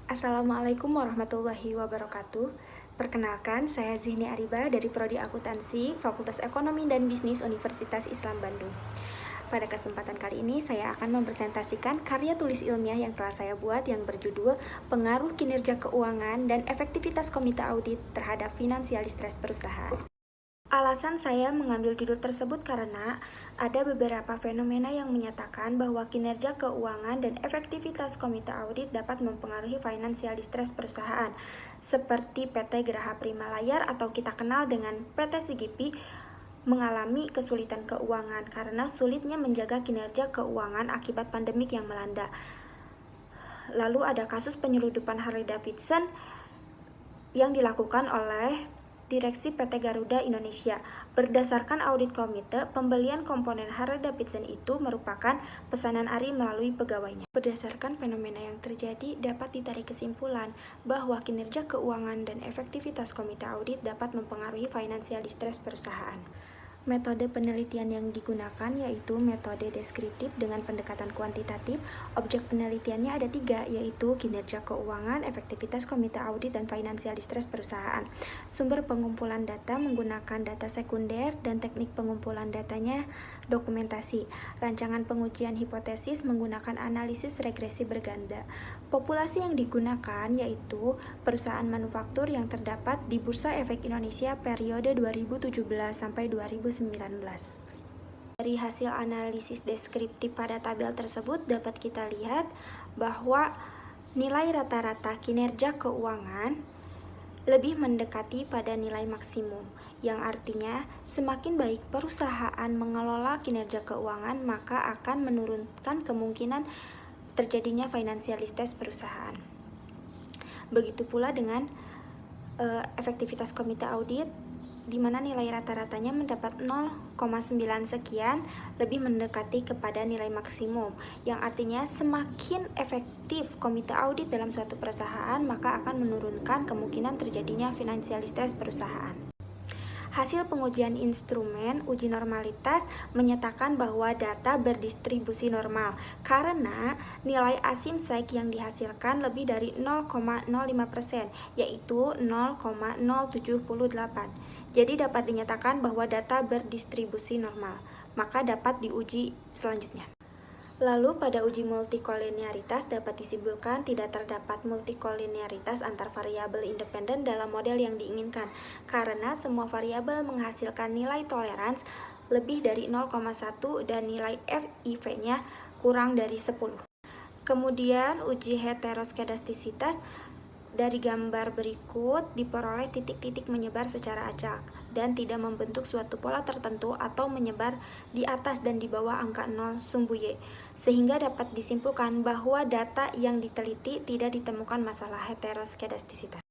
Assalamualaikum warahmatullahi wabarakatuh. Perkenalkan, saya Zihni Ariba dari Prodi Akuntansi, Fakultas Ekonomi dan Bisnis Universitas Islam Bandung. Pada kesempatan kali ini, saya akan mempresentasikan karya tulis ilmiah yang telah saya buat yang berjudul Pengaruh Kinerja Keuangan dan Efektivitas Komite Audit Terhadap Financial Distress Perusahaan. Alasan saya mengambil judul tersebut karena ada beberapa fenomena yang menyatakan bahwa kinerja keuangan dan efektivitas komite audit dapat mempengaruhi financial distress perusahaan, seperti PT Geraha Primalayar atau kita kenal dengan PT CGP mengalami kesulitan keuangan karena sulitnya menjaga kinerja keuangan akibat pandemik yang melanda. Lalu ada kasus penyeludupan Harley Davidson yang dilakukan oleh Direksi PT Garuda Indonesia. Berdasarkan audit komite, pembelian komponen Harley Davidson itu merupakan pesanan ARI melalui pegawainya. Berdasarkan fenomena yang terjadi, dapat ditarik kesimpulan bahwa kinerja keuangan dan efektivitas komite audit dapat mempengaruhi financial distress perusahaan. Metode penelitian yang digunakan yaitu metode deskriptif dengan pendekatan kuantitatif. Objek penelitiannya ada 3, yaitu kinerja keuangan, efektivitas komite audit, dan financial distress perusahaan. Sumber pengumpulan data menggunakan data sekunder dan teknik pengumpulan datanya dokumentasi. Rancangan pengujian hipotesis menggunakan analisis regresi berganda. Populasi yang digunakan yaitu perusahaan manufaktur yang terdapat di Bursa Efek Indonesia periode 2017 sampai 2019. Dari hasil analisis deskriptif pada tabel tersebut dapat kita lihat bahwa nilai rata-rata kinerja keuangan lebih mendekati pada nilai maksimum, yang artinya semakin baik perusahaan mengelola kinerja keuangan maka akan menurunkan kemungkinan terjadinya financial distress perusahaan. Begitu pula dengan efektivitas komite audit, di mana nilai rata-ratanya mendapat 0,9 sekian, lebih mendekati kepada nilai maksimum, yang artinya semakin efektif komite audit dalam suatu perusahaan maka akan menurunkan kemungkinan terjadinya financial distress perusahaan. Hasil pengujian instrumen uji normalitas menyatakan bahwa data berdistribusi normal karena nilai asimsek yang dihasilkan lebih dari 0,05%, yaitu 0,078. Jadi dapat dinyatakan bahwa data berdistribusi normal, maka dapat diuji selanjutnya. Lalu pada uji multikolinearitas dapat disimpulkan tidak terdapat multikolinearitas antar variabel independen dalam model yang diinginkan karena semua variabel menghasilkan nilai tolerans lebih dari 0,1 dan nilai FIV-nya kurang dari 10. Kemudian uji heteroskedastisitas dari gambar berikut diperoleh titik-titik menyebar secara acak dan tidak membentuk suatu pola tertentu atau menyebar di atas dan di bawah angka 0 sumbu Y, sehingga dapat disimpulkan bahwa data yang diteliti tidak ditemukan masalah heteroskedastisitas.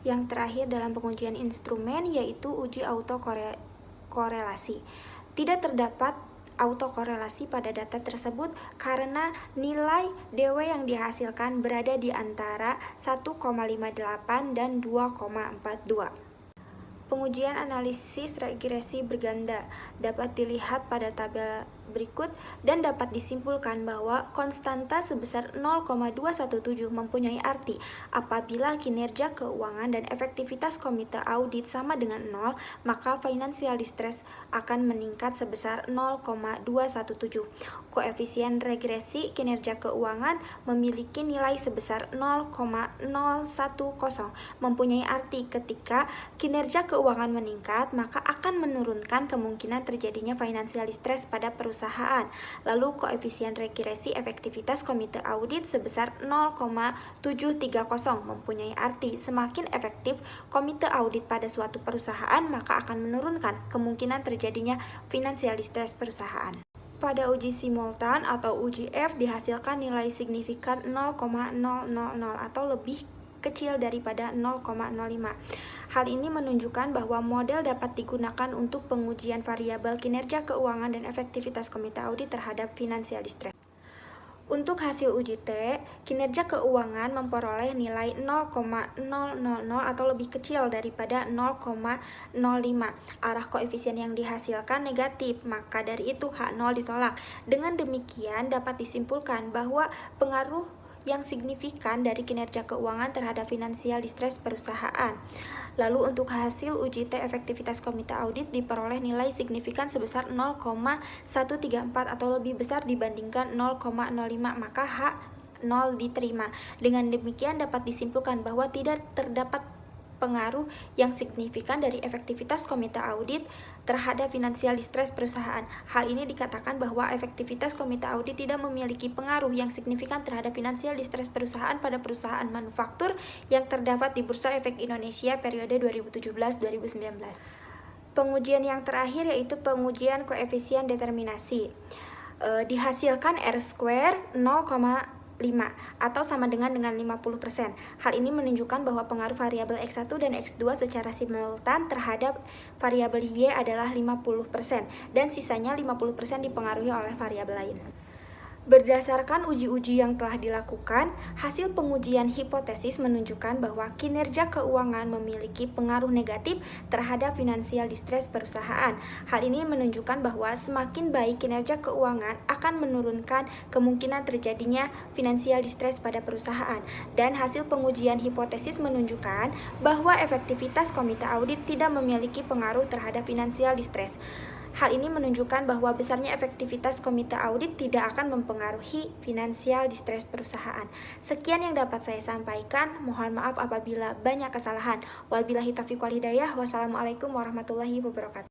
Yang terakhir dalam pengujian instrumen yaitu uji autokorelasi. Tidak terdapat autokorelasi pada data tersebut karena nilai DW yang dihasilkan berada di antara 1,58 dan 2,42. Pengujian analisis regresi berganda dapat dilihat pada tabel berikut dan dapat disimpulkan bahwa konstanta sebesar 0,217 mempunyai arti apabila kinerja keuangan dan efektivitas komite audit sama dengan 0, maka financial distress akan meningkat sebesar 0,217. Koefisien regresi kinerja keuangan memiliki nilai sebesar 0,010, mempunyai arti ketika kinerja keuangan meningkat maka akan menurunkan kemungkinan terjadinya financial distress pada perusahaan. Lalu koefisien regresi efektivitas komite audit sebesar 0,730 mempunyai arti semakin efektif komite audit pada suatu perusahaan maka akan menurunkan kemungkinan terjadinya financial distress perusahaan. Pada uji simultan atau uji F dihasilkan nilai signifikan 0,000 atau lebih kecil daripada 0,05. Hal ini menunjukkan bahwa model dapat digunakan untuk pengujian variabel kinerja keuangan dan efektivitas komite audit terhadap financial distress. Untuk hasil uji T, kinerja keuangan memperoleh nilai 0,000 atau lebih kecil daripada 0,05. Arah koefisien yang dihasilkan negatif, maka dari itu H0 ditolak. Dengan demikian dapat disimpulkan bahwa pengaruh yang signifikan dari kinerja keuangan terhadap finansial distress perusahaan. Lalu untuk hasil uji T efektivitas komite audit diperoleh nilai signifikan sebesar 0,134 atau lebih besar dibandingkan 0,05, maka H0 diterima. Dengan demikian dapat disimpulkan bahwa tidak terdapat pengaruh yang signifikan dari efektivitas komite audit terhadap finansial distress perusahaan. Hal ini dikatakan bahwa efektivitas komite audit tidak memiliki pengaruh yang signifikan terhadap finansial distress perusahaan pada perusahaan manufaktur yang terdapat di Bursa Efek Indonesia periode 2017-2019. Pengujian yang terakhir yaitu pengujian koefisien determinasi. Dihasilkan R² 0,5 atau sama dengan 50%. Hal ini menunjukkan bahwa pengaruh variabel X1 dan X2 secara simultan terhadap variabel Y adalah 50% dan sisanya 50% dipengaruhi oleh variabel lain. Berdasarkan uji-uji yang telah dilakukan, hasil pengujian hipotesis menunjukkan bahwa kinerja keuangan memiliki pengaruh negatif terhadap finansial distress perusahaan. Hal ini menunjukkan bahwa semakin baik kinerja keuangan akan menurunkan kemungkinan terjadinya finansial distress pada perusahaan. Dan hasil pengujian hipotesis menunjukkan bahwa efektivitas komite audit tidak memiliki pengaruh terhadap finansial distress. Hal ini menunjukkan bahwa besarnya efektivitas komite audit tidak akan mempengaruhi finansial distress perusahaan. Sekian yang dapat saya sampaikan. Mohon maaf apabila banyak kesalahan. Wabillahi taufiq wal hidayah. Wassalamualaikum warahmatullahi wabarakatuh.